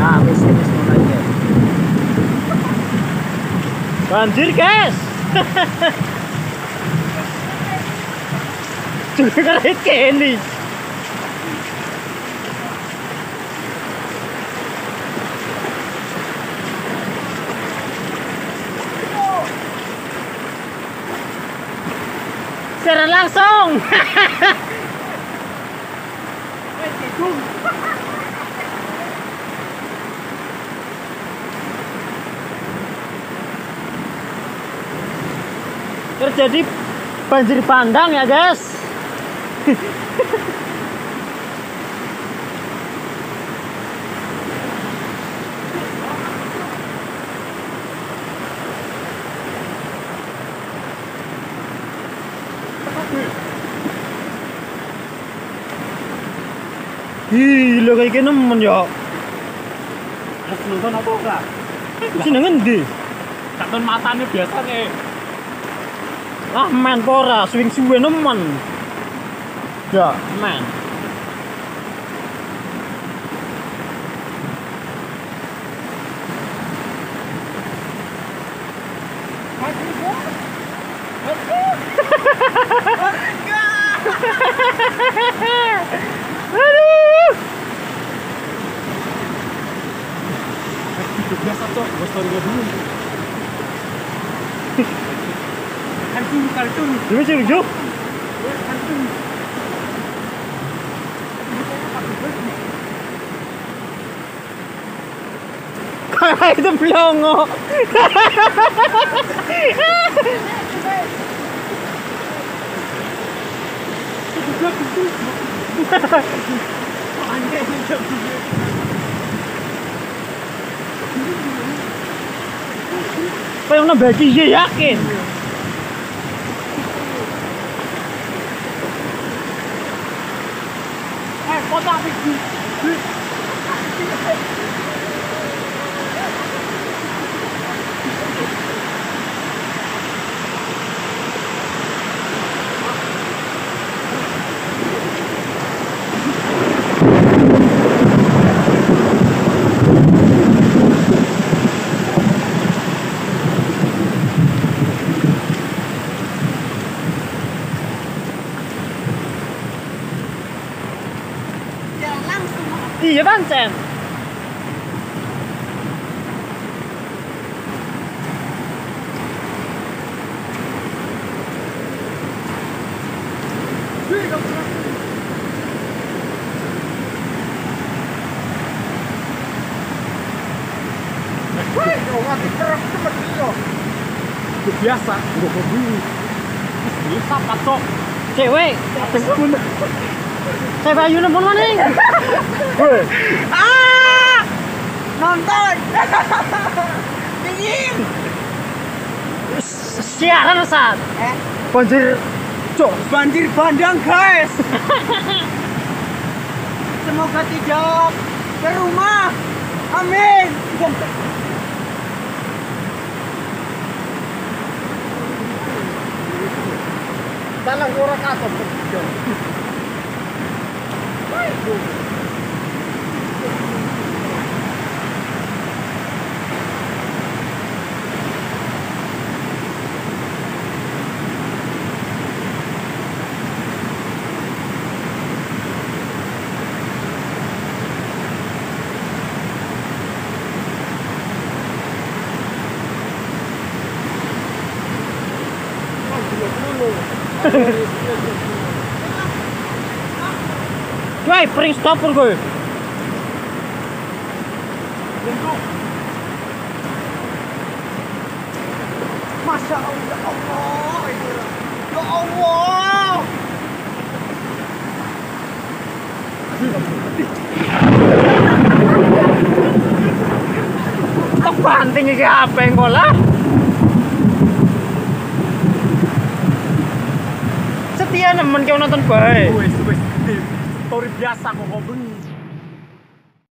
Nah, wis mulai guys. Banjir guys. Juga keren kene. Secara langsung. Terjadi banjir bandang ya guys. Gila kayak gini nemen ya. Nonton apa enggak? Jenengan ndi? Katon matane biasa nih. Ah men pora swing suwe nemen. Ya, men. Aduh. Biasa cok, gue story dulu. Kaltung. Ini sih lucu. Kayak itu pelongo. Kayak mana bagi yakin. Kota Bigi. Iya pancen. Biasa, gue hobi. Bisa patok. Cewek. Cewek ayu nempel mana nih? Nonton. Dingin. Siaran saat. Banjir. Cok. Banjir bandang guys. Semoga tidak ke rumah. Amin. Dalam orang atas. Woi, pring stopper gue. Masya Allah, ya Allah. Ya Allah. Tak banting iki apa yang ngolah? Setia nemen kau nonton bae. Wes, story biasa kok bengi.